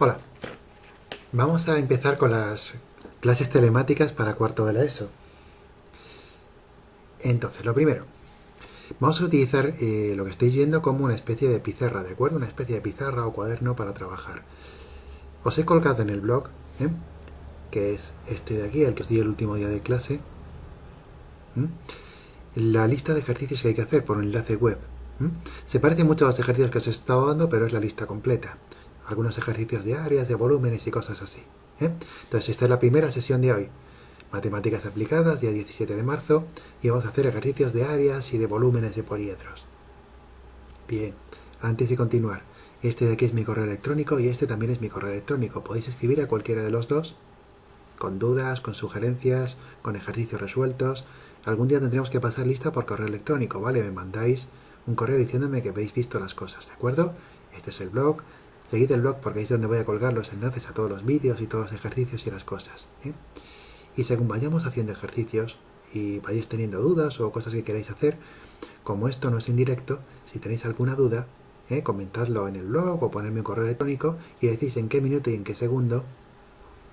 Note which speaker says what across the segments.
Speaker 1: Hola, vamos a empezar con las clases telemáticas para cuarto de la ESO. Entonces, lo primero, vamos a utilizar lo que estáis viendo como una especie de pizarra, ¿de acuerdo? Una especie de pizarra o cuaderno para trabajar. Os he colgado en el blog, ¿eh? Que es este de aquí, el que os di el último día de clase, ¿eh? La lista de ejercicios que hay que hacer por un enlace web. ¿Eh? Se parece mucho a los ejercicios que os he estado dando, pero es la lista completa. Algunos ejercicios de áreas, de volúmenes y cosas así. Entonces, esta es la primera sesión de hoy. Matemáticas aplicadas, día 17 de marzo, y vamos a hacer ejercicios de áreas y de volúmenes de poliedros. Bien, antes de continuar, este de aquí es mi correo electrónico y este también es mi correo electrónico. Podéis escribir a cualquiera de los dos, con dudas, con sugerencias, con ejercicios resueltos. Algún día tendremos que pasar lista por correo electrónico, ¿vale? Me mandáis un correo diciéndome que habéis visto las cosas, ¿de acuerdo? Este es el blog. Seguid el blog porque ahí es donde voy a colgar los enlaces a todos los vídeos y todos los ejercicios y las cosas, ¿eh? Y según vayamos haciendo ejercicios y vayáis teniendo dudas o cosas que queráis hacer, como esto no es en directo, si tenéis alguna duda, comentadlo en el blog o ponerme un correo electrónico y decís en qué minuto y en qué segundo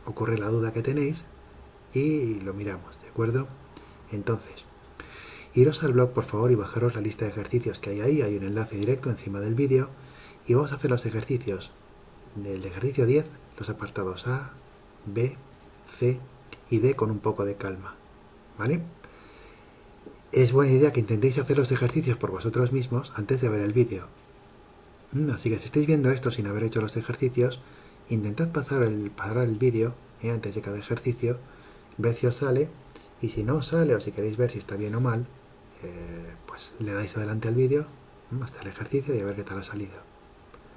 Speaker 1: ocurre la duda que tenéis y lo miramos, ¿de acuerdo? Entonces, iros al blog por favor y bajaros la lista de ejercicios que hay ahí, hay un enlace directo encima del vídeo y vamos a hacer los ejercicios del ejercicio 10, los apartados A, B, C y D con un poco de calma, ¿vale? Es buena idea que intentéis hacer los ejercicios por vosotros mismos antes de ver el vídeo. Así que si estáis viendo esto sin haber hecho los ejercicios, intentad parar el vídeo antes de cada ejercicio, ved si os sale, y si no os sale o si queréis ver si está bien o mal, pues le dais adelante al vídeo hasta el ejercicio y a ver qué tal ha salido.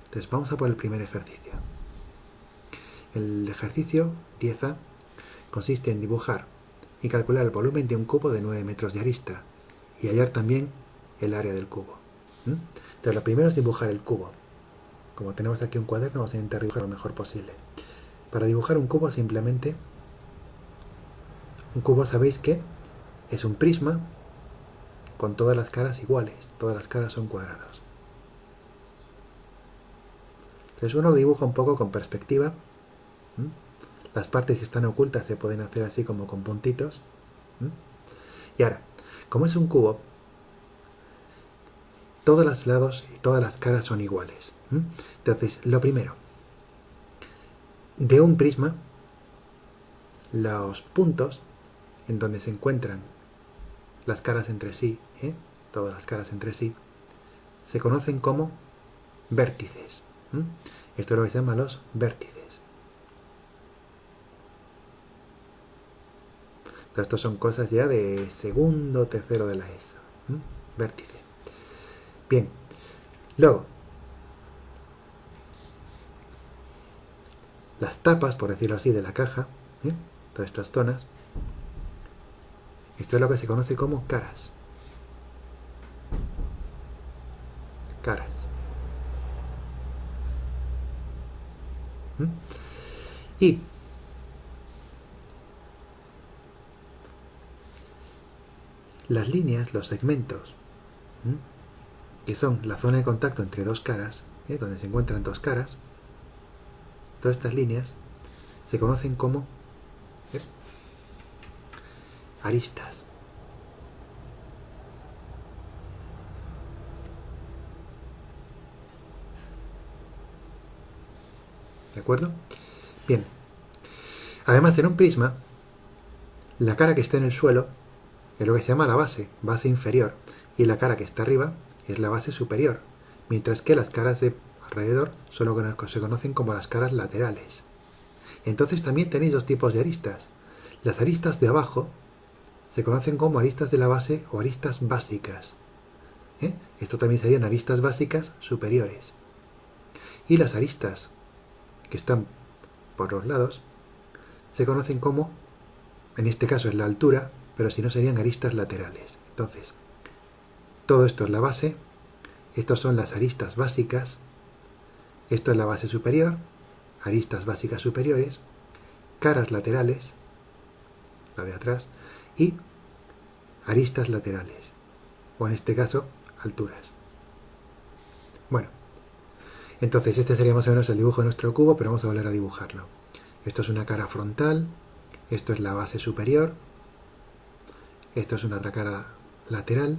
Speaker 1: Entonces vamos a por el primer ejercicio. El ejercicio 10A consiste en dibujar y calcular el volumen de un cubo de 9 metros de arista y hallar también el área del cubo. Entonces lo primero es dibujar el cubo. Como tenemos aquí un cuaderno, vamos a intentar dibujar lo mejor posible. Para dibujar un cubo simplemente, un cubo sabéis que es un prisma con todas las caras iguales, todas las caras son cuadrados. Entonces uno lo dibuja un poco con perspectiva. Las partes que están ocultas se pueden hacer así como con puntitos. Y ahora, como es un cubo, todos los lados y todas las caras son iguales. Entonces, lo primero, de un prisma, los puntos en donde se encuentran las caras entre sí, todas las caras entre sí, se conocen como vértices. Esto es lo que se llama los vértices. Entonces, estos son cosas ya de segundo o tercero de la ESO. Vértice. Bien, luego, las tapas, por decirlo así, de la caja, todas estas zonas, esto es lo que se conoce como caras. Caras. Y las líneas, los segmentos, que son la zona de contacto entre dos caras, donde se encuentran dos caras, todas estas líneas se conocen como aristas. ¿De acuerdo? Bien. Además, en un prisma, la cara que está en el suelo es lo que se llama la base, base inferior, y la cara que está arriba es la base superior, mientras que las caras de alrededor son lo que se conocen como las caras laterales. Entonces también tenéis dos tipos de aristas. Las aristas de abajo se conocen como aristas de la base o aristas básicas. Esto también serían aristas básicas superiores. Y las aristas que están por los lados se conocen como, en este caso es la altura, pero si no serían aristas laterales. Entonces, todo esto es la base, estos son las aristas básicas, esto es la base superior, aristas básicas superiores, caras laterales, la de atrás, y aristas laterales, o en este caso, alturas. Bueno, Entonces este sería más o menos el dibujo de nuestro cubo, pero vamos a volver a dibujarlo. Esto es una cara frontal, esto es la base superior, esto es una otra cara lateral.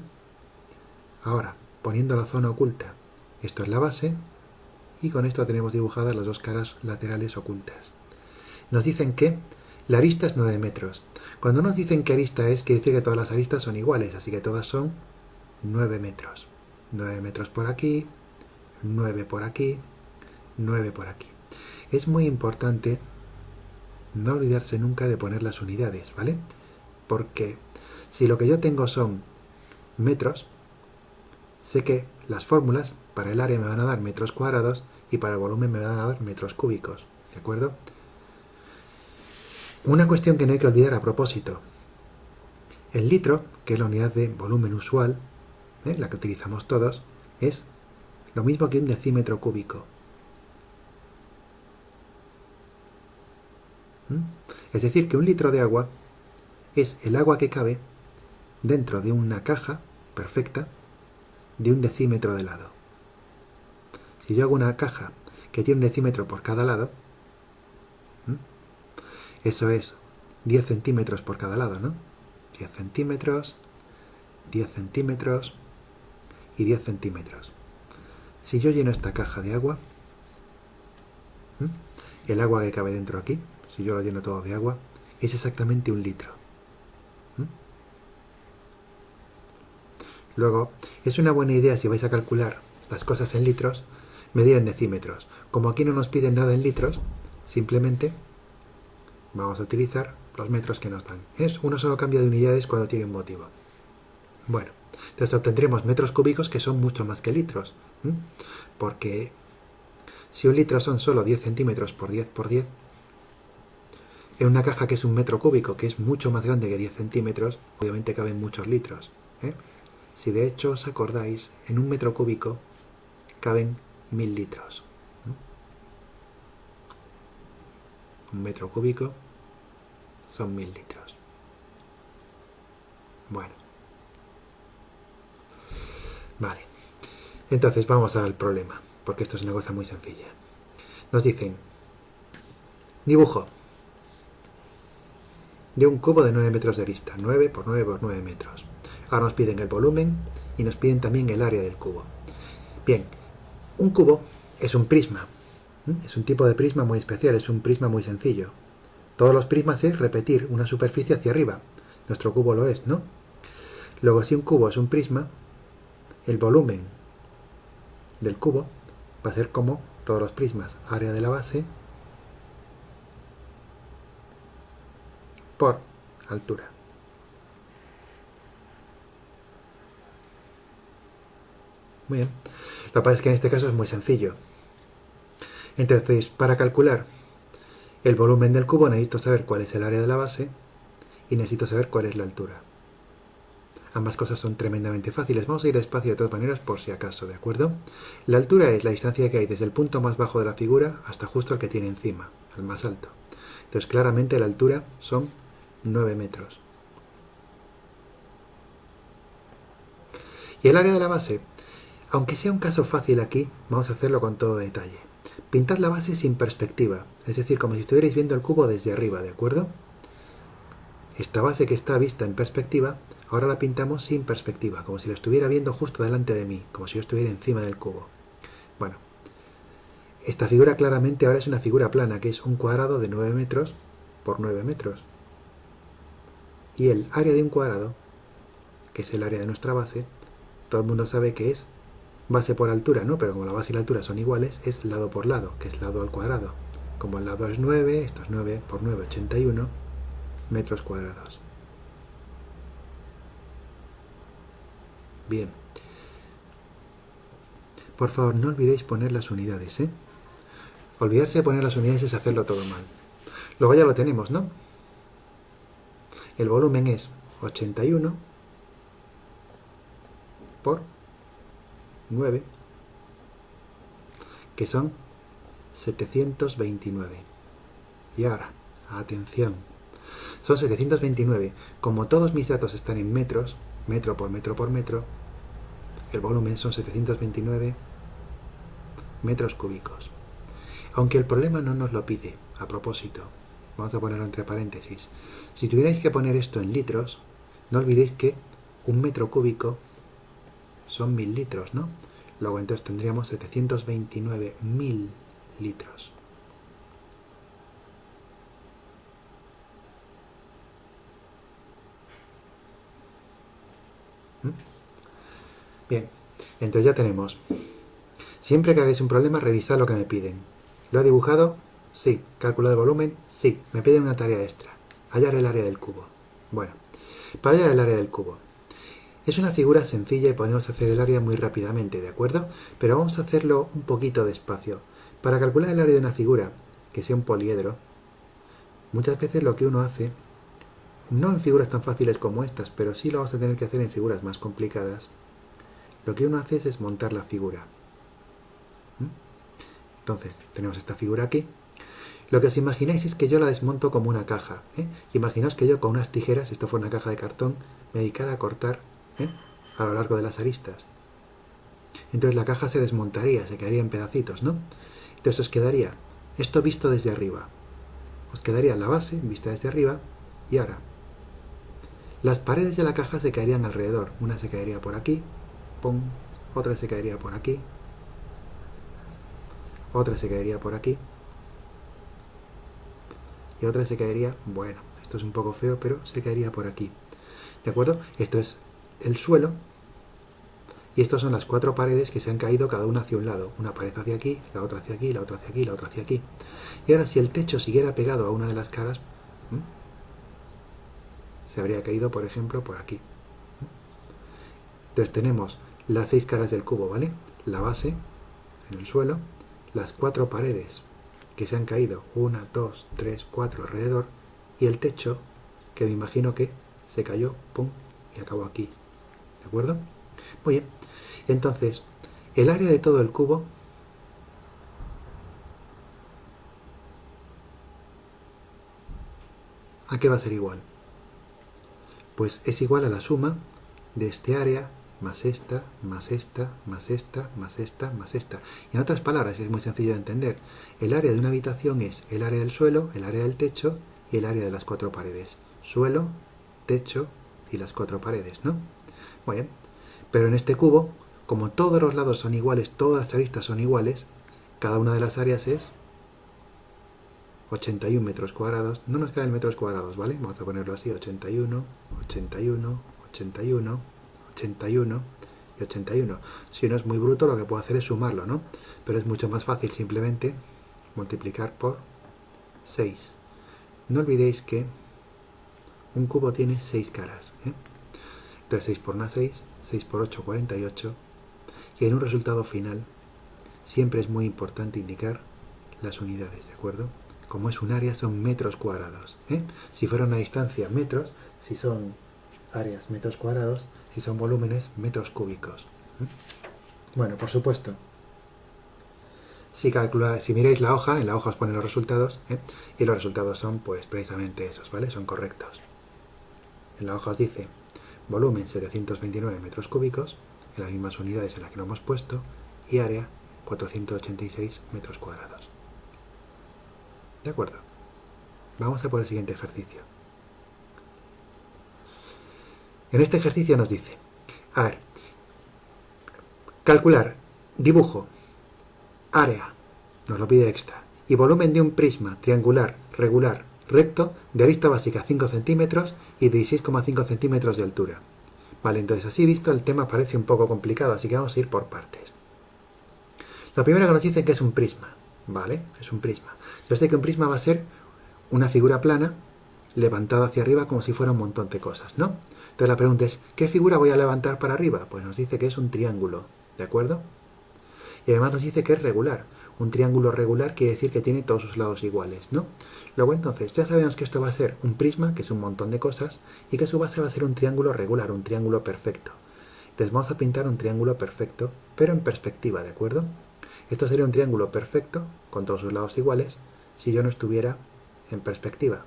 Speaker 1: Ahora, poniendo la zona oculta, esto es la base, y con esto tenemos dibujadas las dos caras laterales ocultas. Nos dicen que la arista es 9 metros. Cuando nos dicen que arista es, quiere decir que todas las aristas son iguales, así que todas son 9 metros. 9 metros por aquí, 9 por aquí, 9 por aquí. Es muy importante no olvidarse nunca de poner las unidades, ¿vale? Porque si lo que yo tengo son metros, sé que las fórmulas para el área me van a dar metros cuadrados y para el volumen me van a dar metros cúbicos, ¿de acuerdo? Una cuestión que no hay que olvidar a propósito. El litro, que es la unidad de volumen usual, la que utilizamos todos, es lo mismo que un decímetro cúbico. Es decir, que un litro de agua es el agua que cabe dentro de una caja perfecta de un decímetro de lado. Si yo hago una caja que tiene un decímetro por cada lado, eso es 10 centímetros por cada lado, ¿no? 10 centímetros, 10 centímetros y 10 centímetros. Si yo lleno esta caja de agua, el agua que cabe dentro aquí, si yo lo lleno todo de agua, es exactamente un litro. Luego, es una buena idea si vais a calcular las cosas en litros, medir en decímetros. Como aquí no nos piden nada en litros, simplemente vamos a utilizar los metros que nos dan. Es uno solo cambio de unidades cuando tiene un motivo. Bueno, entonces obtendremos metros cúbicos que son mucho más que litros. Porque si un litro son solo 10 centímetros por 10 por 10, en una caja que es un metro cúbico, que es mucho más grande que 10 centímetros, obviamente caben muchos litros. Si de hecho os acordáis, en un metro cúbico caben 1000 litros. Un metro cúbico son 1000 litros. Bueno. Vale. Entonces vamos al problema, porque esto es una cosa muy sencilla. Nos dicen, dibujo de un cubo de 9 metros de arista, 9 por 9 por 9 metros. Ahora nos piden el volumen y nos piden también el área del cubo. Bien, un cubo es un prisma. Es un tipo de prisma muy especial, es un prisma muy sencillo. Todos los prismas es repetir una superficie hacia arriba. Nuestro cubo lo es, ¿no? Luego, si un cubo es un prisma, el volumen del cubo va a ser como todos los prismas, área de la base por altura. Muy bien. Lo que pasa es que en este caso es muy sencillo. Entonces, para calcular el volumen del cubo necesito saber cuál es el área de la base y necesito saber cuál es la altura. Ambas cosas son tremendamente fáciles. Vamos a ir despacio de todas maneras por si acaso, ¿de acuerdo? La altura es la distancia que hay desde el punto más bajo de la figura hasta justo el que tiene encima, el más alto. Entonces, claramente la altura son 9 metros. Y el área de la base, aunque sea un caso fácil aquí, vamos a hacerlo con todo detalle. Pintad la base sin perspectiva, es decir, como si estuvierais viendo el cubo desde arriba, ¿de acuerdo? Esta base que está vista en perspectiva, ahora la pintamos sin perspectiva, como si la estuviera viendo justo delante de mí, como si yo estuviera encima del cubo. Bueno, esta figura claramente ahora es una figura plana, que es un cuadrado de 9 metros por 9 metros. Y el área de un cuadrado, que es el área de nuestra base, todo el mundo sabe que es base por altura, ¿no? Pero como la base y la altura son iguales, es lado por lado, que es lado al cuadrado. Como el lado es 9, esto es 9 por 9, 81 metros cuadrados. Bien. Por favor, no olvidéis poner las unidades, ¿eh? Olvidarse de poner las unidades es hacerlo todo mal. Luego ya lo tenemos, ¿no? El volumen es 81 por 9, que son 729. Y ahora, atención, son 729. Como todos mis datos están en metros, metro por metro por metro, el volumen son 729 metros cúbicos. Aunque el problema no nos lo pide, a propósito, vamos a ponerlo entre paréntesis. Si tuvierais que poner esto en litros, no olvidéis que un metro cúbico son 1000 litros, ¿no? Luego entonces tendríamos 729.000 litros. Bien, entonces ya tenemos. Siempre que hagáis un problema, revisad lo que me piden. ¿Lo he dibujado? Sí. ¿Cálculo de volumen? Sí. Me piden una tarea extra. Hallar el área del cubo. Bueno, para hallar el área del cubo. Es una figura sencilla y podemos hacer el área muy rápidamente, ¿de acuerdo? Pero vamos a hacerlo un poquito despacio. Para calcular el área de una figura, que sea un poliedro, muchas veces lo que uno hace, no en figuras tan fáciles como estas, pero sí lo vamos a tener que hacer en figuras más complicadas, lo que uno hace es desmontar la figura. Entonces, tenemos esta figura aquí. Lo que os imagináis es que yo la desmonto como una caja. Imaginaos que yo con unas tijeras, esto fue una caja de cartón, me dedicara a cortar a lo largo de las aristas. Entonces la caja se desmontaría, se quedaría en pedacitos, ¿no? Entonces os quedaría esto visto desde arriba. Os quedaría la base vista desde arriba y ahora las paredes de la caja se caerían alrededor. Una se caería por aquí, ¡pum! Otra se caería por aquí, otra se caería por aquí y otra se caería, bueno, esto es un poco feo, pero se caería por aquí. ¿De acuerdo? Esto es el suelo y estas son las 4 paredes que se han caído cada una hacia un lado. Una pared hacia aquí, la otra hacia aquí, la otra hacia aquí, la otra hacia aquí. Y ahora si el techo siguiera pegado a una de las caras, se habría caído, por ejemplo, por aquí. Entonces tenemos las 6 caras del cubo, ¿vale? La base en el suelo, las 4 paredes que se han caído, 1, 2, 3, 4 alrededor, y el techo, que me imagino que se cayó, pum, y acabó aquí. ¿De acuerdo? Muy bien. Entonces, el área de todo el cubo ¿a qué va a ser igual? Pues es igual a la suma de este área más esta, más esta, más esta, más esta, más esta. Y en otras palabras, es muy sencillo de entender. El área de una habitación es el área del suelo, el área del techo y el área de las 4 paredes. Suelo, techo y las 4 paredes, ¿no? Muy bien. Pero en este cubo, como todos los lados son iguales, todas las aristas son iguales, cada una de las áreas es 81 metros cuadrados. No nos caen metros cuadrados, ¿vale? Vamos a ponerlo así, 81, 81, 81, 81 y 81. Si uno es muy bruto, lo que puedo hacer es sumarlo, ¿no? Pero es mucho más fácil simplemente multiplicar por 6. No olvidéis que un cubo tiene 6 caras, Entonces 6 por 1, 6, 6 por 8, 48. Y en un resultado final siempre es muy importante indicar las unidades, ¿de acuerdo? Como es un área, son metros cuadrados. Si fuera una distancia, metros. Si son áreas, metros cuadrados. Si son volúmenes, metros cúbicos. Bueno, por supuesto, si miráis la hoja, en la hoja os ponen los resultados, y los resultados son pues precisamente esos, ¿vale? Son correctos. En la hoja os dice volumen 729 metros cúbicos, en las mismas unidades en las que lo hemos puesto, y área 486 metros cuadrados. ¿De acuerdo? Vamos a por el siguiente ejercicio. En este ejercicio nos dice, a ver, calcular dibujo, área, nos lo pide extra, y volumen de un prisma triangular, regular, recto, de arista básica 5 centímetros y de 16,5 centímetros de altura. Vale, entonces así visto el tema parece un poco complicado, así que vamos a ir por partes. Lo primero que nos dice que es un prisma, ¿vale? Es un prisma. Yo sé que un prisma va a ser una figura plana levantada hacia arriba como si fuera un montón de cosas, ¿no? Entonces la pregunta es, ¿qué figura voy a levantar para arriba? Pues nos dice que es un triángulo, ¿de acuerdo? Y además nos dice que es regular. Un triángulo regular quiere decir que tiene todos sus lados iguales, ¿no? Luego entonces ya sabemos que esto va a ser un prisma, que es un montón de cosas, y que su base va a ser un triángulo regular, un triángulo perfecto. Entonces vamos a pintar un triángulo perfecto, pero en perspectiva, ¿de acuerdo? Esto sería un triángulo perfecto, con todos sus lados iguales, si yo no estuviera en perspectiva.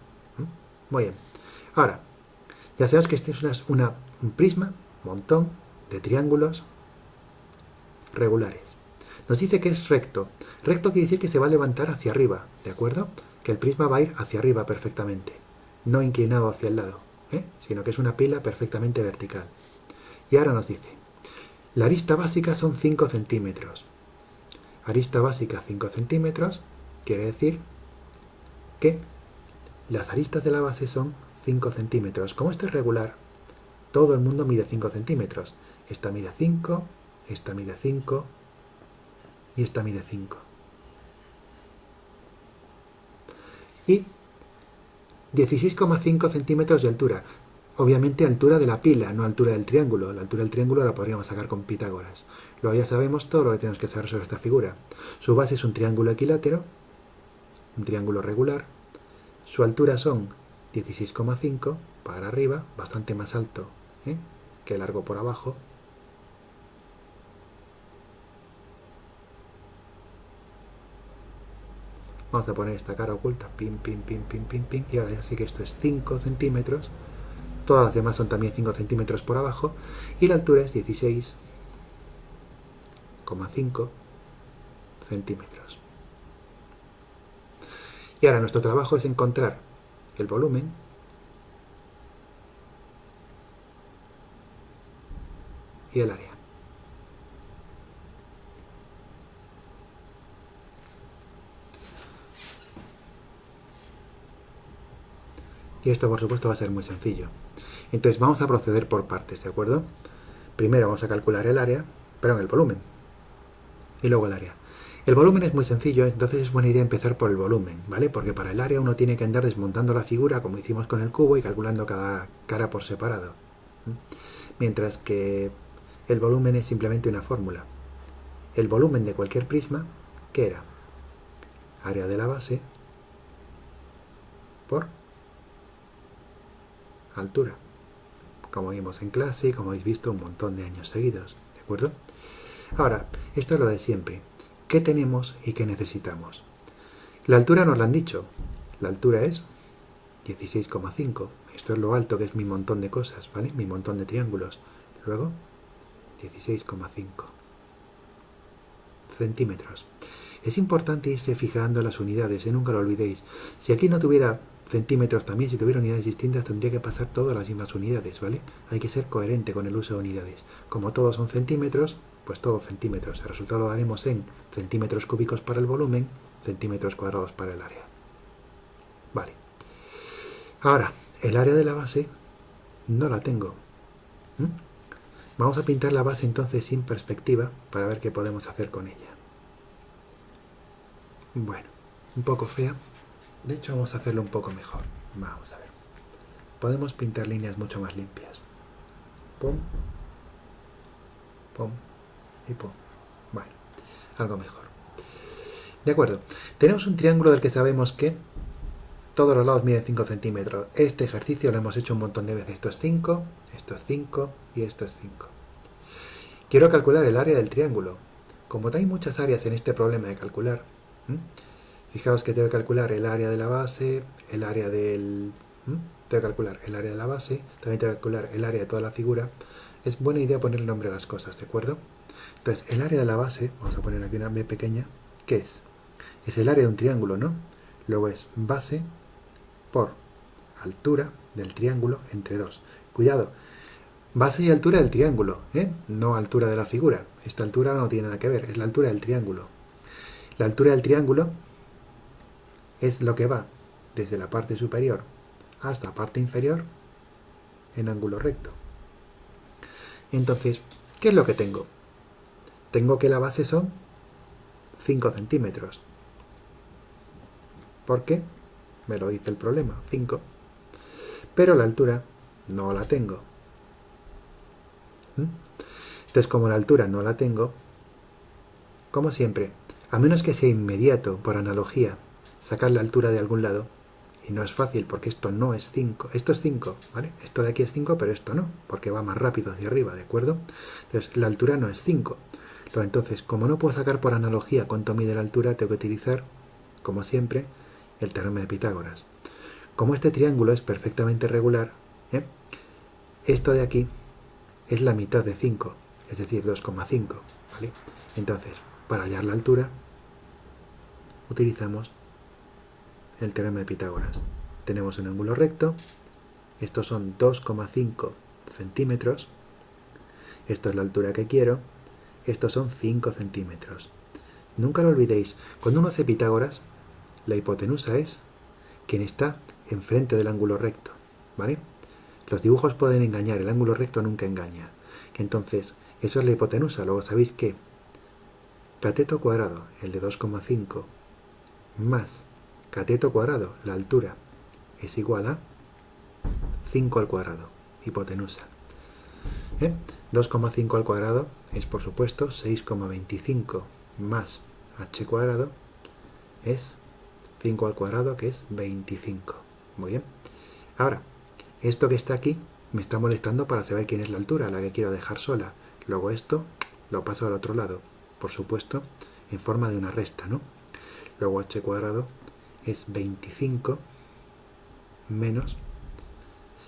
Speaker 1: Muy bien. Ahora, ya sabemos que este es un prisma, un montón de triángulos regulares. Nos dice que es recto. Recto quiere decir que se va a levantar hacia arriba, ¿de acuerdo? Que el prisma va a ir hacia arriba perfectamente, no inclinado hacia el lado, sino que es una pila perfectamente vertical. Y ahora nos dice, la arista básica son 5 centímetros. Arista básica 5 centímetros quiere decir que las aristas de la base son 5 centímetros. Como esto es regular, todo el mundo mide 5 centímetros. Esta mide 5, esta mide 5 y esta mide 5. Y 16,5 centímetros de altura. Obviamente altura de la pila, no altura del triángulo. La altura del triángulo la podríamos sacar con Pitágoras. Luego ya sabemos todo lo que tenemos que saber sobre esta figura. Su base es un triángulo equilátero, un triángulo regular. Su altura son 16,5 para arriba, bastante más alto que largo por abajo. Vamos a poner esta cara oculta, pin, pin, pin, pin, pin, pin, y ahora ya sé que esto es 5 centímetros. Todas las demás son también 5 centímetros por abajo, y la altura es 16,5 centímetros. Y ahora nuestro trabajo es encontrar el volumen y el área. Y esto, por supuesto, va a ser muy sencillo. Entonces vamos a proceder por partes, ¿de acuerdo? Primero vamos a calcular el área, perdón, el volumen, y luego el área. El volumen es muy sencillo, entonces es buena idea empezar por el volumen, ¿vale? Porque para el área uno tiene que andar desmontando la figura, como hicimos con el cubo, y calculando cada cara por separado. Mientras que el volumen es simplemente una fórmula. El volumen de cualquier prisma, ¿qué era? Área de la base por altura, como vimos en clase y como habéis visto un montón de años seguidos, ¿de acuerdo? Ahora, esto es lo de siempre. ¿Qué tenemos y qué necesitamos? La altura nos la han dicho. La altura es 16,5. Esto es lo alto que es mi montón de cosas, ¿vale? Mi montón de triángulos. Luego, 16,5 centímetros. Es importante irse fijando en las unidades, nunca lo olvidéis. Si aquí no tuviera centímetros también, si tuviera unidades distintas, tendría que pasar todas las mismas unidades, ¿vale? Hay que ser coherente con el uso de unidades. Como todos son centímetros, pues todos centímetros. El resultado lo daremos en centímetros cúbicos para el volumen, centímetros cuadrados para el área. Vale. Ahora, el área de la base no la tengo. Vamos a pintar la base entonces sin perspectiva para ver qué podemos hacer con ella. Bueno, un poco fea. De hecho, vamos a hacerlo un poco mejor. Vamos a ver. Podemos pintar líneas mucho más limpias. Pum, pum y pum. Bueno, algo mejor. De acuerdo. Tenemos un triángulo del que sabemos que todos los lados miden 5 centímetros. Este ejercicio lo hemos hecho un montón de veces. Esto es 5, esto es 5 y esto es 5. Quiero calcular el área del triángulo. Como hay muchas áreas en este problema de calcular, fijaos que tengo que calcular el área de la base, el área del... Tengo que calcular el área de la base, también tengo que calcular el área de toda la figura. Es buena idea poner nombre a las cosas, ¿de acuerdo? Entonces, el área de la base, vamos a poner aquí una B pequeña, ¿qué es? Es el área de un triángulo, ¿no? Luego es base por altura del triángulo entre 2. Cuidado, base y altura del triángulo, no altura de la figura. Esta altura no tiene nada que ver, es la altura del triángulo. La altura del triángulo es lo que va desde la parte superior hasta la parte inferior en ángulo recto. Entonces, ¿qué es lo que tengo? Tengo que la base son 5 centímetros. ¿Por qué? Me lo dice el problema, 5. Pero la altura no la tengo. Entonces, como la altura no la tengo, como siempre, a menos que sea inmediato, por analogía, sacar la altura de algún lado, y no es fácil porque esto no es 5, esto es 5, ¿vale? Esto de aquí es 5, pero esto no, porque va más rápido hacia arriba, ¿de acuerdo? Entonces, la altura no es 5. Entonces, como no puedo sacar por analogía cuánto mide la altura, tengo que utilizar, como siempre, el teorema de Pitágoras. Como este triángulo es perfectamente regular, esto de aquí es la mitad de 5, es decir, 2,5, ¿vale? Entonces, Para hallar la altura, utilizamos el teorema de Pitágoras. Tenemos un ángulo recto, estos son 2,5 centímetros, esto es la altura que quiero, estos son 5 centímetros. Nunca lo olvidéis, cuando uno hace Pitágoras, la hipotenusa es quien está enfrente del ángulo recto, ¿vale? Los dibujos pueden engañar, el ángulo recto nunca engaña. Entonces, eso es la hipotenusa. Luego sabéis que cateto cuadrado, el de 2,5, más cateto cuadrado, la altura, es igual a 5 al cuadrado, hipotenusa. 2,5 al cuadrado es, por supuesto, 6,25 más h cuadrado es 5 al cuadrado, que es 25. Muy bien. Ahora, esto que está aquí me está molestando para saber quién es la altura, la que quiero dejar sola. Luego esto lo paso al otro lado, por supuesto, en forma de una resta, ¿no? Luego h cuadrado es 25 menos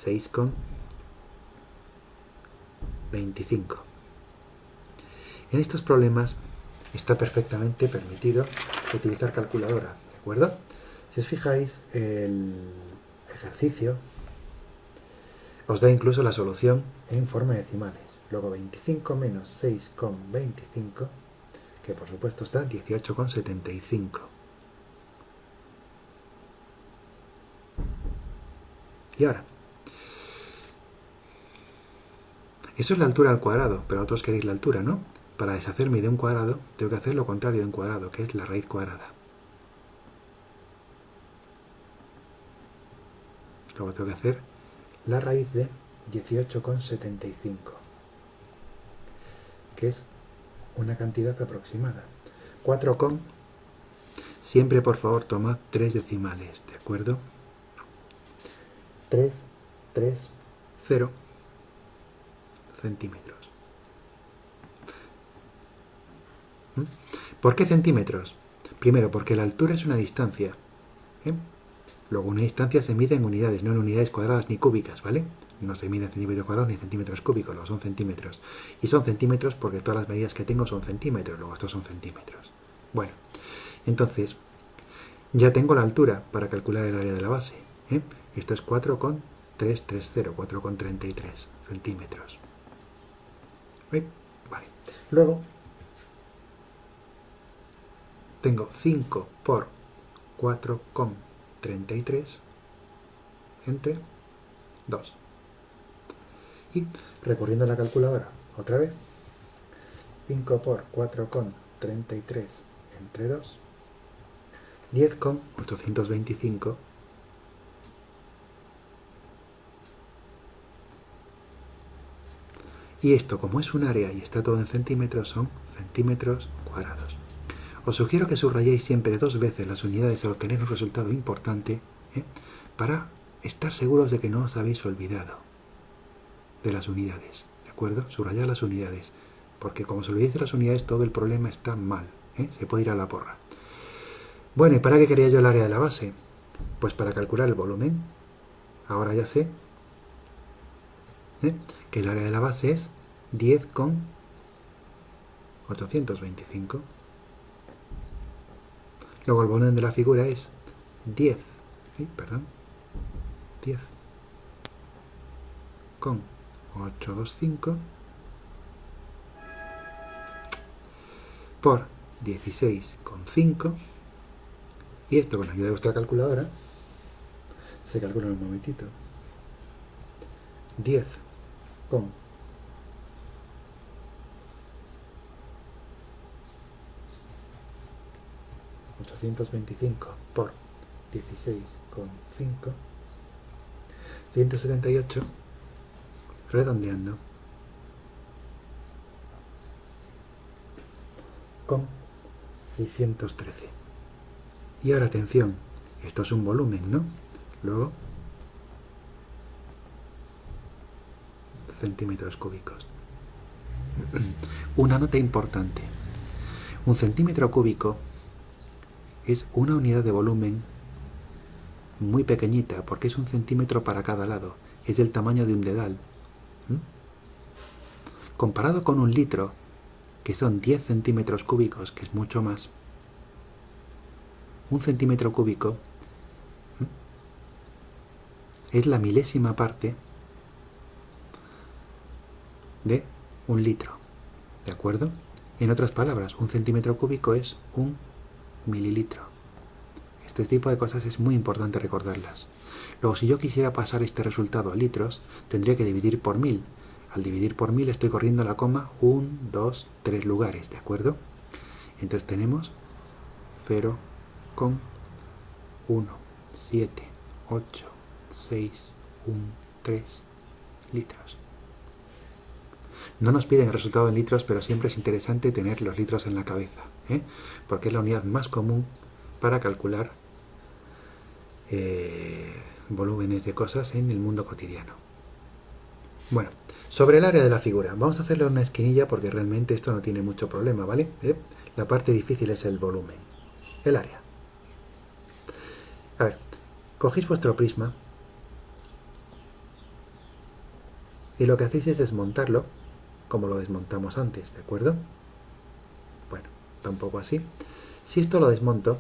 Speaker 1: 6,25. En estos problemas está perfectamente permitido utilizar calculadora, ¿de acuerdo? Si os fijáis, el ejercicio os da incluso la solución en forma de decimales. Luego 25 menos 6,25, que por supuesto está 18,75. Y ahora, eso es la altura al cuadrado, pero otros queréis la altura, ¿no? Para deshacerme de un cuadrado, tengo que hacer lo contrario de un cuadrado, que es la raíz cuadrada. Luego tengo que hacer la raíz de 18,75, que es una cantidad aproximada. 4, siempre por favor tomad 3 decimales, ¿de acuerdo? 3, 0 centímetros. ¿Por qué centímetros? Primero, porque la altura es una distancia. Luego, una distancia se mide en unidades, no en unidades cuadradas ni cúbicas, ¿vale? No se mide en centímetros cuadrados ni centímetros cúbicos, luego son centímetros. Y son centímetros porque todas las medidas que tengo son centímetros, luego estos son centímetros. Bueno, entonces, ya tengo la altura para calcular el área de la base. Esto es 4,330, 4,33 centímetros. Vale. Luego, tengo 5 por 4,33 entre 2. Y recurriendo a la calculadora, otra vez, 5 por 4,33 entre 2, 10,825. Y esto, como es un área y está todo en centímetros, son centímetros cuadrados. Os sugiero que subrayéis siempre 2 veces las unidades al obtener un resultado importante, para estar seguros de que no os habéis olvidado de las unidades, ¿de acuerdo? Subrayad las unidades, porque como os olvidéis de las unidades, todo el problema está mal, se puede ir a la porra. Bueno, ¿y para qué quería yo el área de la base? Pues para calcular el volumen. Ahora ya sé que el área de la base es 10,825. Luego el volumen de la figura es 10 con 825 por 16,5, y esto con la ayuda de vuestra calculadora se calcula en un momentito. 10 con 825 por 16,5, 178, redondeando, con 613. Y ahora atención, esto es un volumen, ¿no? Luego, centímetros cúbicos. Una nota importante. Un centímetro cúbico es una unidad de volumen muy pequeñita, porque es 1 centímetro para cada lado. Es del tamaño de un dedal. Comparado con un litro, que son 10 centímetros cúbicos, que es mucho más. Un centímetro cúbico es la milésima parte de un litro, ¿de acuerdo? En otras palabras, un centímetro cúbico es un mililitro. Este tipo de cosas es muy importante recordarlas. Luego, si yo quisiera pasar este resultado a litros, tendría que dividir por 1000. Al dividir por 1000 estoy corriendo la coma 1, 2, 3 lugares, ¿de acuerdo? Entonces tenemos 0,178613 litros. No nos piden el resultado en litros, pero siempre es interesante tener los litros en la cabeza, porque es la unidad más común para calcular volúmenes de cosas en el mundo cotidiano. Bueno, sobre el área de la figura, vamos a hacerle una esquinilla porque realmente esto no tiene mucho problema, ¿vale? La parte difícil es el volumen, el área. A ver, cogéis vuestro prisma y lo que hacéis es desmontarlo como lo desmontamos antes, ¿de acuerdo? Bueno, tampoco así. Si esto lo desmonto,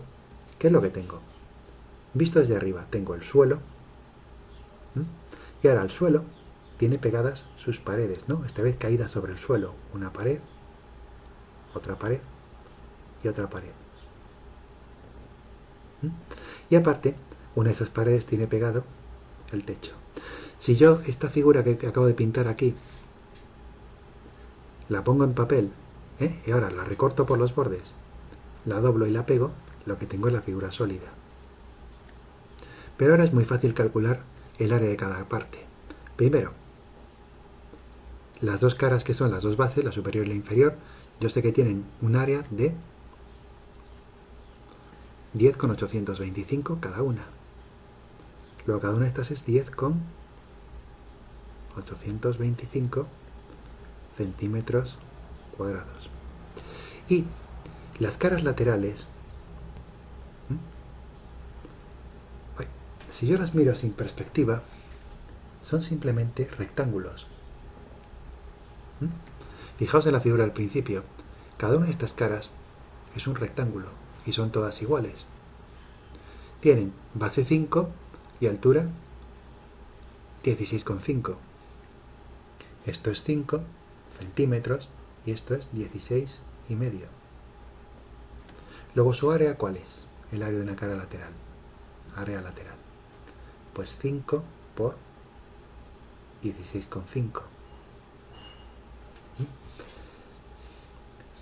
Speaker 1: ¿qué es lo que tengo? Visto desde arriba, tengo el suelo, y ahora el suelo tiene pegadas sus paredes, ¿no? Esta vez caídas sobre el suelo, una pared, otra pared y otra pared. Y aparte, una de esas paredes tiene pegado el techo. Si yo esta figura que acabo de pintar aquí la pongo en papel, y ahora la recorto por los bordes, la doblo y la pego, lo que tengo es la figura sólida. Pero ahora es muy fácil calcular el área de cada parte. Primero, las dos caras que son las dos bases, la superior y la inferior, yo sé que tienen un área de 10,825 cada una. Luego cada una de estas es 10,825 centímetros cuadrados. Y las caras laterales, si yo las miro sin perspectiva, son simplemente rectángulos. Fijaos en la figura al principio. Cada una de estas caras es un rectángulo y son todas iguales. Tienen base 5 y altura 16,5. Esto es 5 centímetros y esto es 16,5. Luego su área, ¿cuál es? El área de una cara lateral. Área lateral. Pues 5 por 16,5.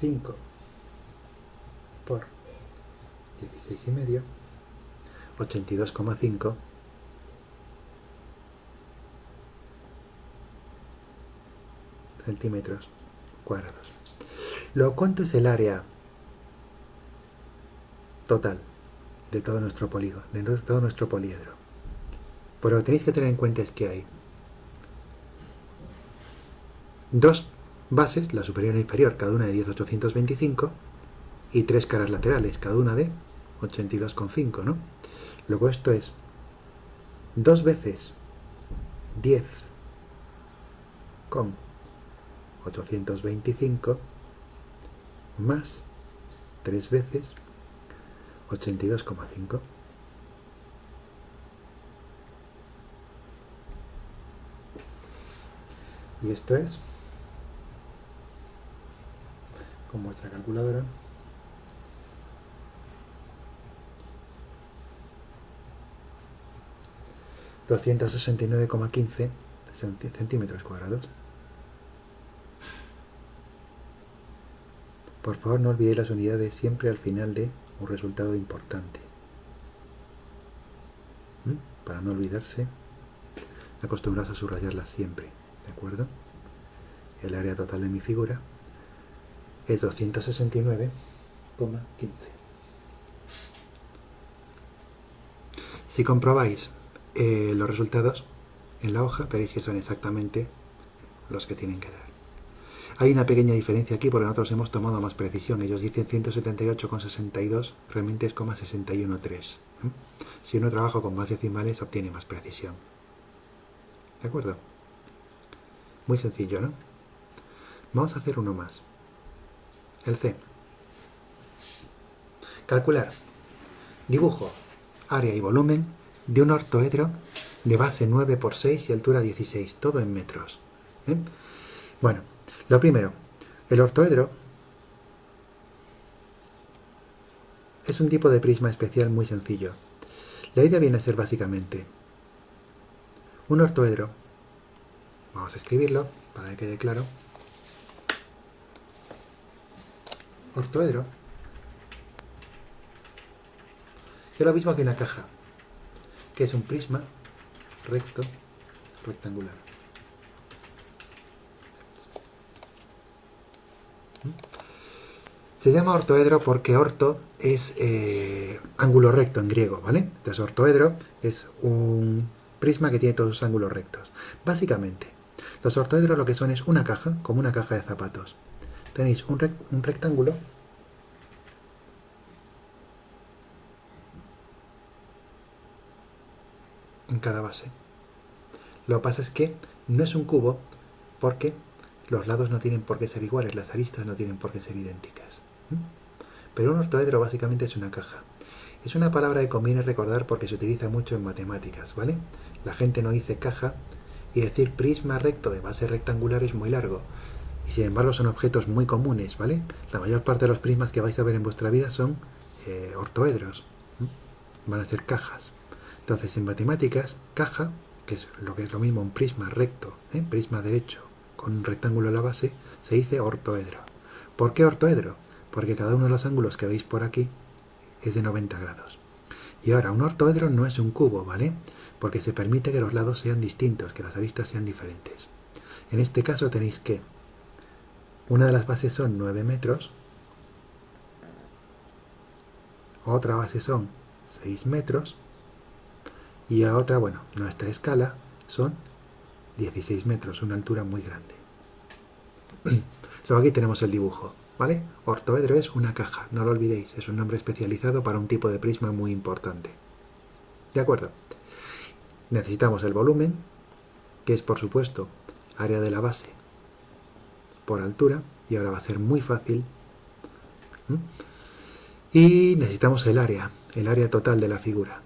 Speaker 1: 5 por 16,5, 82,5 centímetros cuadrados. Luego, ¿cuánto es el área total de todo nuestro polígono, de todo nuestro poliedro? Pues lo que tenéis que tener en cuenta es que hay dos bases, la superior y la inferior, cada una de 10,825, y tres caras laterales, cada una de 82,5, ¿no? Luego esto es 2 veces 10,825 más 3 veces 82,5. Y esto es, con vuestra calculadora, 269,15 centímetros cuadrados. Por favor, no olvidéis las unidades siempre al final de un resultado importante. Para no olvidarse, acostumbraos a subrayarlas siempre, ¿de acuerdo? El área total de mi figura es 269,15. Si comprobáis los resultados en la hoja, veréis que son exactamente los que tienen que dar. Hay una pequeña diferencia aquí porque nosotros hemos tomado más precisión. Ellos dicen 178,62, realmente es 0,613. Si uno trabaja con más decimales, obtiene más precisión. ¿De acuerdo? Muy sencillo, ¿no? Vamos a hacer uno más. El C. Calcular. Dibujo, área y volumen de un ortoedro de base 9 por 6 y altura 16, todo en metros. ¿Eh? Bueno, lo primero, el ortoedro es un tipo de prisma especial muy sencillo. La idea viene a ser básicamente un ortoedro. Vamos a escribirlo para que quede claro. Ortoedro es lo mismo que una caja, que es un prisma recto, rectangular. Se llama ortoedro porque orto es ángulo recto en griego, ¿vale? Entonces ortoedro es un prisma que tiene todos los ángulos rectos. Básicamente, los ortoedros lo que son es una caja, como una caja de zapatos. Tenéis un rectángulo en cada base. Lo que pasa es que no es un cubo porque los lados no tienen por qué ser iguales, las aristas no tienen por qué ser idénticas. Pero un ortoedro básicamente es una caja. Es una palabra que conviene recordar porque se utiliza mucho en matemáticas, ¿vale? La gente no dice caja y decir prisma recto de base rectangular es muy largo. Y sin embargo son objetos muy comunes, ¿vale? La mayor parte de los prismas que vais a ver en vuestra vida son ortoedros. Van a ser cajas. Entonces en matemáticas, caja, que es lo mismo un prisma recto, prisma derecho con un rectángulo a la base, se dice ortoedro. ¿Por qué ortoedro? Porque cada uno de los ángulos que veis por aquí es de 90 grados. Y ahora, un ortoedro no es un cubo, ¿vale? Porque se permite que los lados sean distintos, que las aristas sean diferentes. En este caso tenéis que una de las bases son 9 metros, otra base son 6 metros, y la otra, bueno, nuestra escala son 16 metros, una altura muy grande. Luego aquí tenemos el dibujo, ¿vale? Ortoedro es una caja, no lo olvidéis, es un nombre especializado para un tipo de prisma muy importante. ¿De acuerdo? Necesitamos el volumen, que es por supuesto área de la base por altura, y ahora va a ser muy fácil. Y necesitamos el área total de la figura.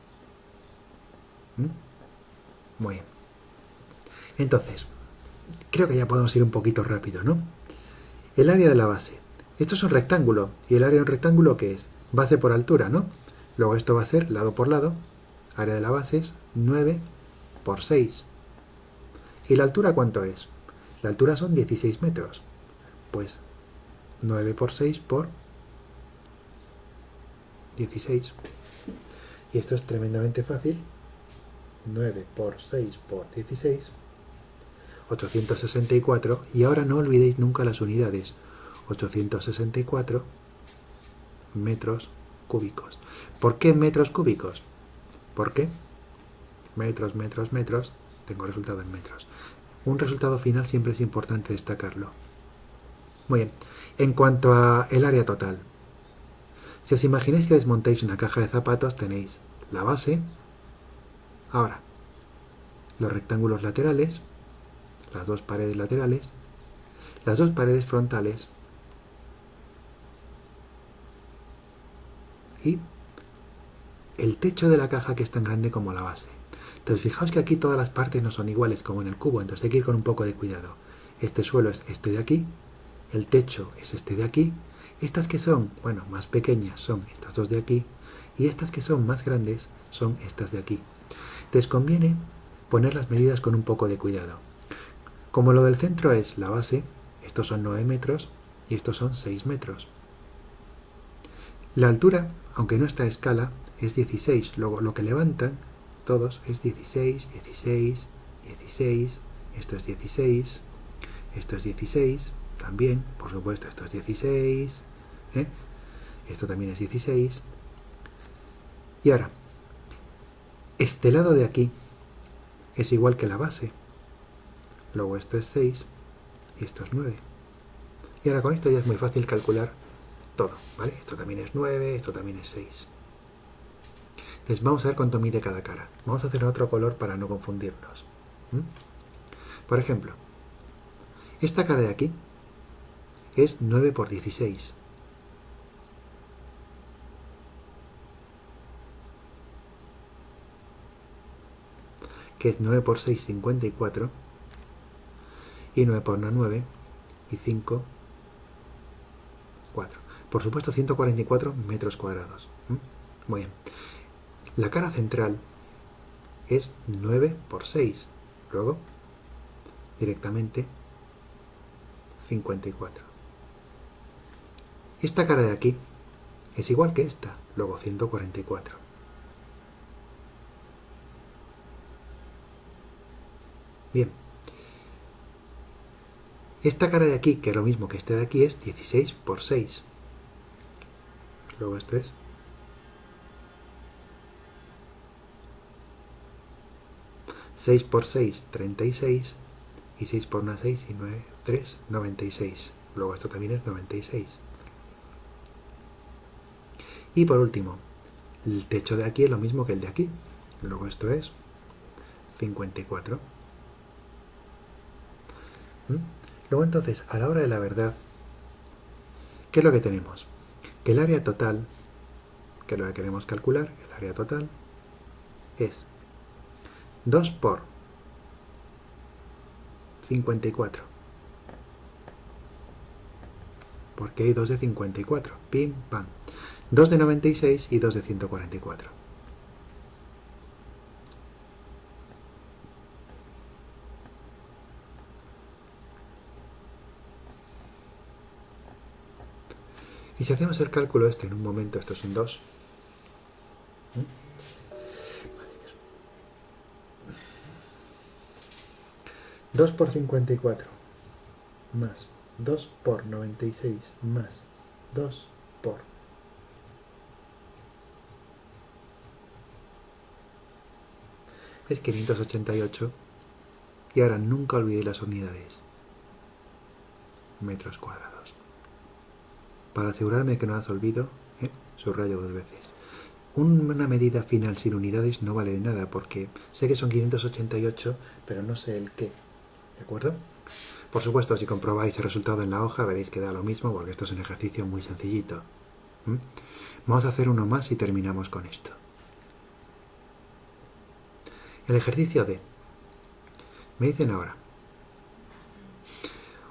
Speaker 1: Muy bien. Entonces, creo que ya podemos ir un poquito rápido, ¿no? El área de la base. Esto es un rectángulo. ¿Y el área de un rectángulo qué es? Base por altura, ¿no? Luego esto va a ser lado por lado. Área de la base es 9 por 6. ¿Y la altura cuánto es? La altura son 16 metros. Pues 9 por 6 por 16. Y esto es tremendamente fácil. 9 por 6 por 16. 864. Y ahora no olvidéis nunca las unidades. 864 metros cúbicos. ¿Por qué metros cúbicos? ¿Por qué? Metros, metros, metros. Tengo resultado en metros. Un resultado final siempre es importante destacarlo. Muy bien. En cuanto a el área total. Si os imagináis que desmontáis una caja de zapatos, tenéis la base. Ahora, los rectángulos laterales, las dos paredes laterales, las dos paredes frontales y el techo de la caja, que es tan grande como la base. Entonces fijaos que aquí todas las partes no son iguales como en el cubo, entonces hay que ir con un poco de cuidado. Este suelo es este de aquí, el techo es este de aquí, estas que son, bueno, más pequeñas son estas dos de aquí, y estas que son más grandes son estas de aquí. Entonces conviene poner las medidas con un poco de cuidado. Como lo del centro es la base, estos son 9 metros y estos son 6 metros. La altura, aunque no está a escala, es 16. Luego lo que levantan todos es 16, 16, 16, esto es 16, esto es 16, también, por supuesto, esto es 16, esto también es 16. Y ahora, este lado de aquí es igual que la base. Luego esto es 6 y esto es 9. Y ahora con esto ya es muy fácil calcular todo, ¿vale? Esto también es 9, esto también es 6. Entonces vamos a ver cuánto mide cada cara. Vamos a hacer otro color para no confundirnos. Por ejemplo, esta cara de aquí es 9 por 16. que es 9 por 6, 54, y 9 por 1, 9, y 5, 4. Por supuesto, 144 metros cuadrados. Muy bien. La cara central es 9 por 6. Luego, directamente, 54. Esta cara de aquí es igual que esta. Luego, 144. Bien. Esta cara de aquí, que es lo mismo que este de aquí, es 16 por 6. Luego esto es 6 por 6, 36, y 6 por 1, 6, y 9, 3, 96. Luego esto también es 96. Y por último, el techo de aquí es lo mismo que el de aquí. Luego esto es 54. Luego entonces, a la hora de la verdad, ¿qué es lo que tenemos? Que el área total, que es lo que queremos calcular, el área total, es 2 por 54. Porque hay 2 de 54. Pim, pam. 2 de 96 y 2 de 144. Y si hacemos el cálculo este en un momento, esto es un 2. 2 por 54 más 2 por 96 más 2 por... es 588. Y ahora nunca olvidé las unidades. Metros cuadrados. Para asegurarme que no las olvido, subrayo 2 veces. Una medida final sin unidades no vale de nada porque sé que son 588, pero no sé el qué. ¿De acuerdo? Por supuesto, si comprobáis el resultado en la hoja, veréis que da lo mismo porque esto es un ejercicio muy sencillito. Vamos a hacer uno más y terminamos con esto. El ejercicio D. Me dicen ahora.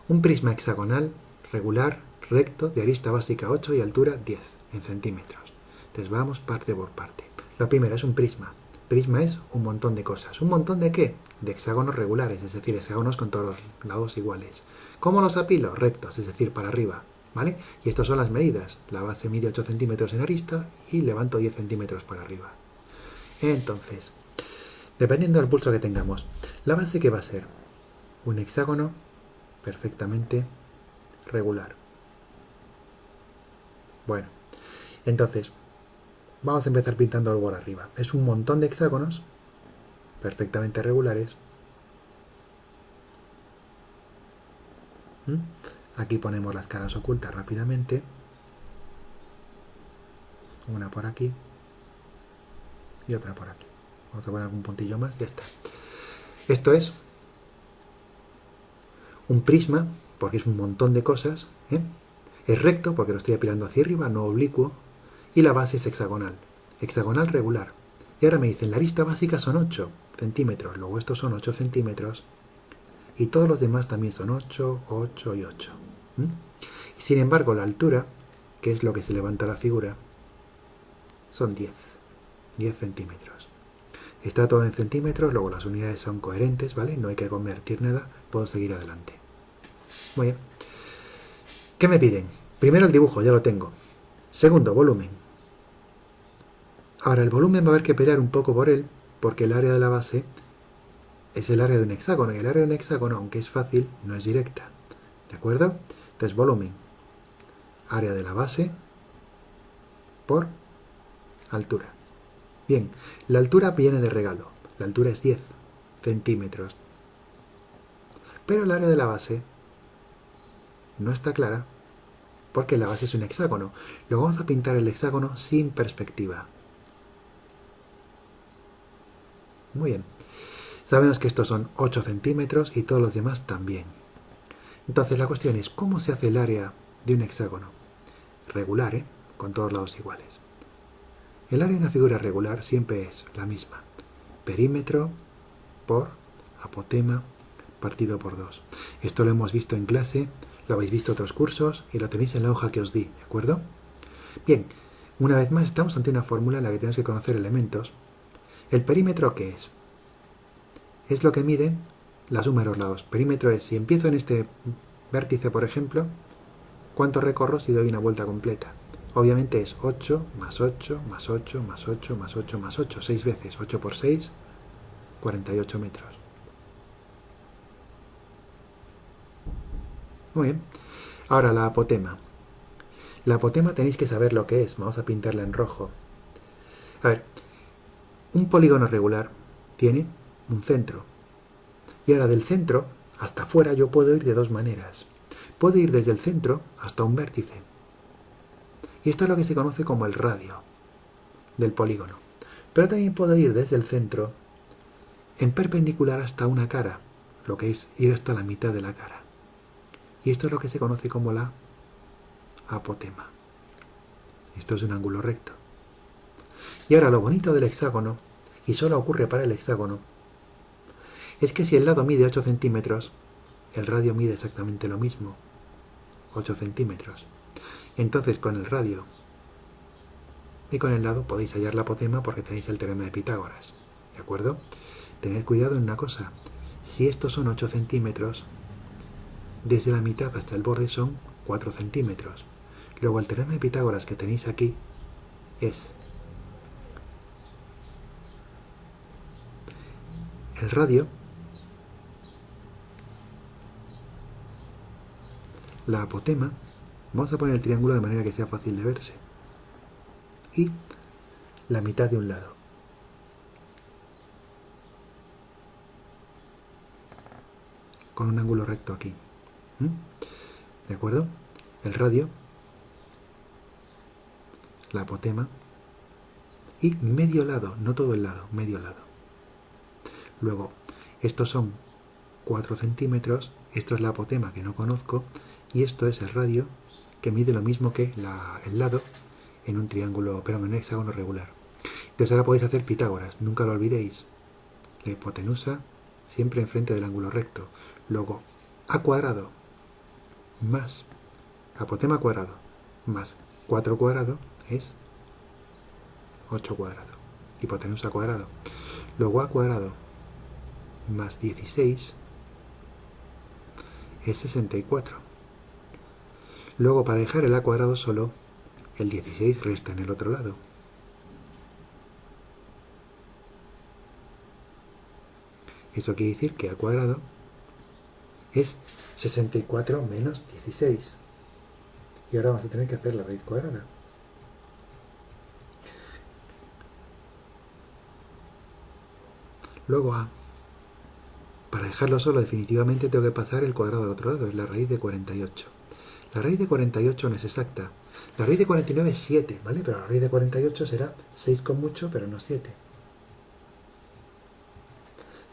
Speaker 1: Un prisma hexagonal, regular, recto, de arista básica 8 y altura 10 en centímetros. Entonces vamos parte por parte. Lo primero es un prisma. Prisma es un montón de cosas. ¿Un montón de qué? De hexágonos regulares, es decir, hexágonos con todos los lados iguales. ¿Cómo los apilo? Rectos, es decir, para arriba. ¿Vale? Y estas son las medidas. La base mide 8 centímetros en arista y levanto 10 centímetros para arriba. Entonces, dependiendo del pulso que tengamos, la base que va a ser un hexágono perfectamente regular. Bueno, entonces, vamos a empezar pintando algo por arriba. Es un montón de hexágonos perfectamente regulares. Aquí ponemos las caras ocultas rápidamente. Una por aquí y otra por aquí. Vamos a poner algún puntillo más, ya está. Esto es un prisma, porque es un montón de cosas. Es recto, porque lo estoy apilando hacia arriba, no oblicuo. Y la base es hexagonal. Hexagonal regular. Y ahora me dicen, la arista básica son 8 centímetros. Luego estos son 8 centímetros. Y todos los demás también son 8, 8 y 8. Y sin embargo, la altura, que es lo que se levanta la figura, son 10 centímetros. Está todo en centímetros, luego las unidades son coherentes, ¿vale? No hay que convertir nada, puedo seguir adelante. Muy bien. ¿Qué me piden? Primero el dibujo, ya lo tengo. Segundo, volumen. Ahora, el volumen va a haber que pelear un poco por él, porque el área de la base es el área de un hexágono, y el área de un hexágono, aunque es fácil, no es directa. ¿De acuerdo? Entonces, volumen. Área de la base por altura. Bien, la altura viene de regalo. La altura es 10 centímetros. Pero el área de la base no está clara porque la base es un hexágono. Luego vamos a pintar el hexágono sin perspectiva. Muy bien. Sabemos que estos son 8 centímetros y todos los demás también. Entonces la cuestión es, ¿cómo se hace el área de un hexágono? Regular, con todos lados iguales. El área de una figura regular siempre es la misma. Perímetro por apotema partido por 2. Esto lo hemos visto en clase, lo habéis visto en otros cursos y lo tenéis en la hoja que os di, ¿de acuerdo? Bien, una vez más estamos ante una fórmula en la que tenemos que conocer elementos. ¿El perímetro qué es? Es lo que miden la suma de los lados. Perímetro es, si empiezo en este vértice, por ejemplo, ¿cuánto recorro si doy una vuelta completa? Obviamente es 8 más 8 más 8 más 8 más 8 más 8, 6 veces. 8 por 6, 48 metros. Muy bien. Ahora la apotema. La apotema tenéis que saber lo que es. Vamos a pintarla en rojo. A ver, un polígono regular tiene un centro. Y ahora del centro hasta afuera yo puedo ir de dos maneras. Puedo ir desde el centro hasta un vértice. Y esto es lo que se conoce como el radio del polígono. Pero también puedo ir desde el centro en perpendicular hasta una cara, lo que es ir hasta la mitad de la cara. Y esto es lo que se conoce como la apotema. Esto es un ángulo recto. Y ahora lo bonito del hexágono, y solo ocurre para el hexágono, es que si el lado mide 8 centímetros, el radio mide exactamente lo mismo, 8 centímetros. Entonces con el radio y con el lado podéis hallar la apotema porque tenéis el teorema de Pitágoras. ¿De acuerdo? Tened cuidado en una cosa. Si estos son 8 centímetros, desde la mitad hasta el borde son 4 centímetros. Luego el teorema de Pitágoras que tenéis aquí es el radio, la apotema, vamos a poner el triángulo de manera que sea fácil de verse, y la mitad de un lado. Con un ángulo recto aquí. ¿De acuerdo? El radio, la apotema y medio lado, no todo el lado, medio lado. Luego, estos son 4 centímetros, esto es la apotema que no conozco y esto es el radio que mide lo mismo que el lado en un triángulo, pero en un hexágono regular. Entonces ahora podéis hacer Pitágoras, nunca lo olvidéis. La hipotenusa siempre enfrente del ángulo recto. Luego, a cuadrado más apotema cuadrado más 4 cuadrado es 8 cuadrado. Hipotenusa cuadrado. Luego a cuadrado más 16 es 64. Luego para dejar el a cuadrado solo, el 16 resta en el otro lado. Esto quiere decir que a cuadrado es 64 menos 16. Y ahora vamos a tener que hacer la raíz cuadrada. Luego a. Para dejarlo solo definitivamente tengo que pasar el cuadrado al otro lado, es la raíz de 48. La raíz de 48 no es exacta. La raíz de 49 es 7, ¿vale? Pero la raíz de 48 será 6 con mucho, pero no 7.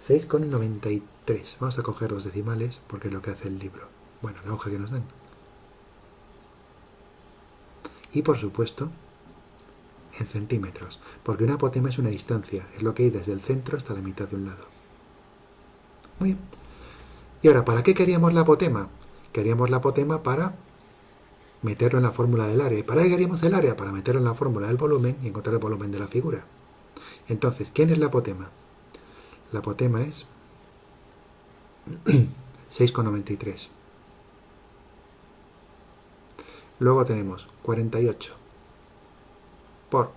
Speaker 1: 6,93. Vamos a coger los decimales porque es lo que hace el libro. Bueno, la hoja que nos dan. Y por supuesto, en centímetros, porque una apotema es una distancia, es lo que hay desde el centro hasta la mitad de un lado. Muy bien. Y ahora, ¿para qué queríamos la apotema? Queríamos la apotema para meterlo en la fórmula del área. ¿Y para qué queríamos el área? Para meterlo en la fórmula del volumen y encontrar el volumen de la figura. Entonces, ¿quién es la apotema? La apotema es 6,93. Luego tenemos 48 por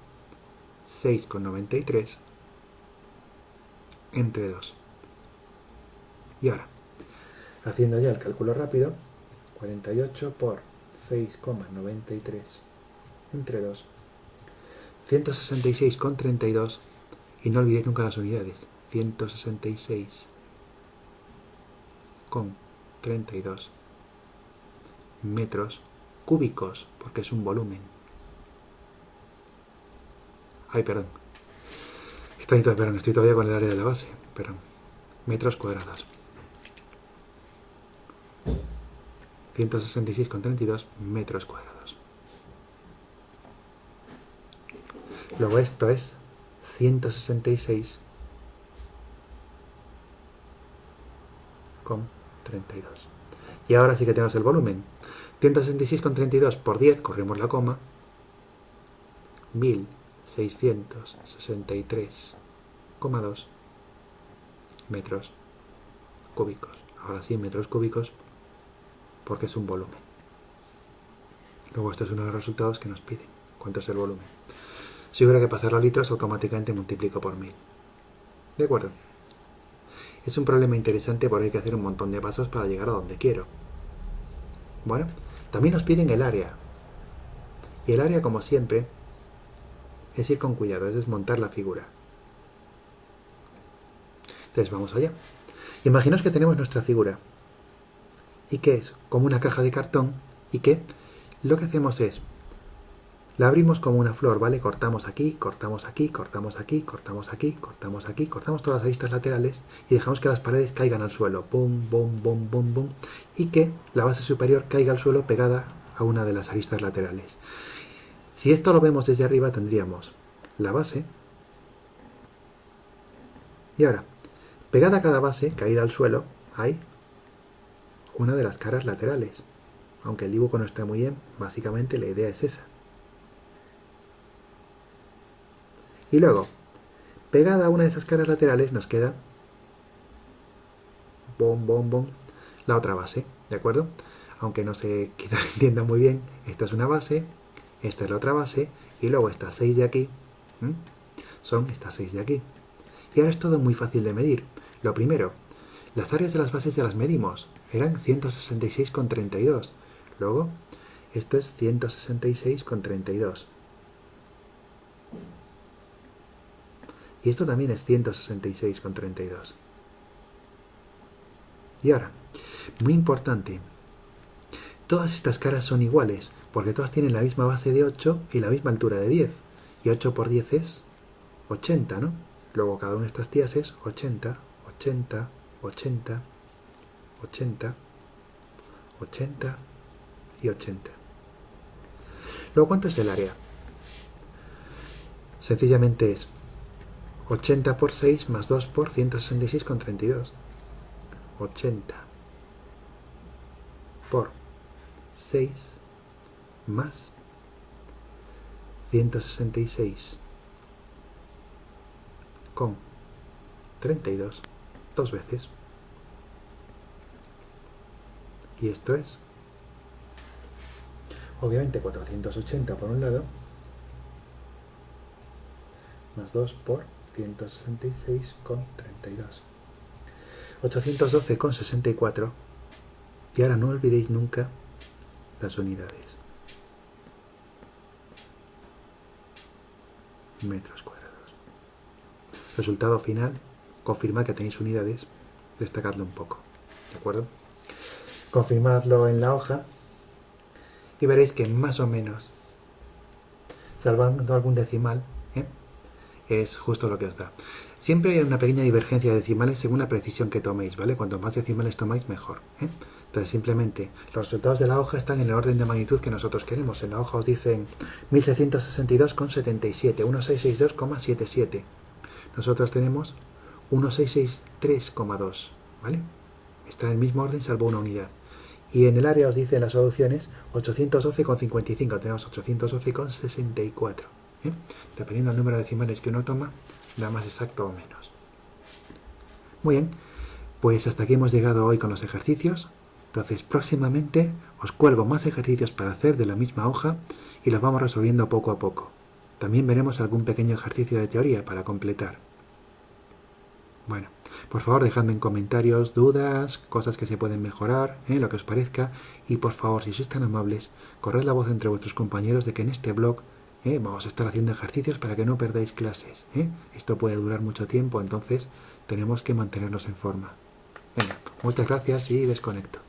Speaker 1: 6,93 entre 2. Y ahora, haciendo ya el cálculo rápido, 48 por 6,93 entre 2, 166,32, y no olvidéis nunca las unidades, 166,32 metros cúbicos, porque es un volumen. Ay, perdón. Estoy todavía con el área de la base, perdón. Metros cuadrados. 166,32 metros cuadrados. Luego esto es 166 166,32. Y ahora sí que tenemos el volumen. 166,32 por 10, corremos la coma, 1663,2 metros cúbicos. Ahora sí, metros cúbicos, porque es un volumen. Luego esto es uno de los resultados que nos piden. ¿Cuánto es el volumen? Si hubiera que pasarlo a litros, automáticamente multiplico por 1000. ¿De acuerdo? Es un problema interesante porque hay que hacer un montón de pasos para llegar a donde quiero. Bueno, también nos piden el área. Y el área, como siempre, es ir con cuidado, es desmontar la figura. Entonces vamos allá. Imaginaos que tenemos nuestra figura. ¿Y qué es? Como una caja de cartón. ¿Y qué? Lo que hacemos es, la abrimos como una flor, ¿vale? Cortamos aquí, cortamos aquí, cortamos aquí, cortamos aquí, cortamos aquí, cortamos todas las aristas laterales y dejamos que las paredes caigan al suelo. Bum, bum, bum, bum, bum. Y que la base superior caiga al suelo pegada a una de las aristas laterales. Si esto lo vemos desde arriba, tendríamos la base. Y ahora, pegada a cada base, caída al suelo, hay una de las caras laterales. Aunque el dibujo no está muy bien, básicamente la idea es esa. Y luego, pegada a una de esas caras laterales nos queda bom, bom, bom, la otra base, ¿de acuerdo? Aunque no se quizás entienda muy bien, esta es una base, esta es la otra base, y luego estas 6 de aquí, son estas 6 de aquí. Y ahora es todo muy fácil de medir. Lo primero, las áreas de las bases ya las medimos, eran 166,32. Luego, esto es 166,32. Y esto también es 166,32. Y ahora, muy importante, todas estas caras son iguales, porque todas tienen la misma base de 8 y la misma altura de 10. Y 8 por 10 es 80, ¿no? Luego cada una de estas tías es 80, 80, 80, 80, 80 y 80. Luego, ¿cuánto es el área? Sencillamente es 80 por 6 más 2 por 166,32. 80 por 6 más 166,32 dos veces. Y esto es, obviamente, 480 por un lado, más 2 por 166,32. 812,64. Y ahora no olvidéis nunca las unidades. Metros cuadrados. Resultado final, confirmad que tenéis unidades, destacadlo un poco, ¿de acuerdo? Confirmadlo en la hoja y veréis que más o menos, salvando algún decimal, es justo lo que os da. Siempre hay una pequeña divergencia de decimales según la precisión que toméis, ¿vale? Cuanto más decimales tomáis, mejor. Entonces, simplemente, los resultados de la hoja están en el orden de magnitud que nosotros queremos. En la hoja os dicen 1662,77, 1662,77. Nosotros tenemos 1663,2, ¿vale? Está en el mismo orden salvo una unidad. Y en el área os dice las soluciones 812,55, tenemos 812,64. Dependiendo del número de decimales que uno toma, da más exacto o menos. Muy bien, pues hasta aquí hemos llegado hoy con los ejercicios. Entonces, próximamente os cuelgo más ejercicios para hacer de la misma hoja y los vamos resolviendo poco a poco. También veremos algún pequeño ejercicio de teoría para completar. Bueno, por favor dejadme en comentarios dudas, cosas que se pueden mejorar, lo que os parezca. Y por favor, si sois tan amables, corred la voz entre vuestros compañeros de que en este blog vamos a estar haciendo ejercicios para que no perdáis clases. Esto puede durar mucho tiempo, entonces tenemos que mantenernos en forma. Venga, muchas gracias y desconecto.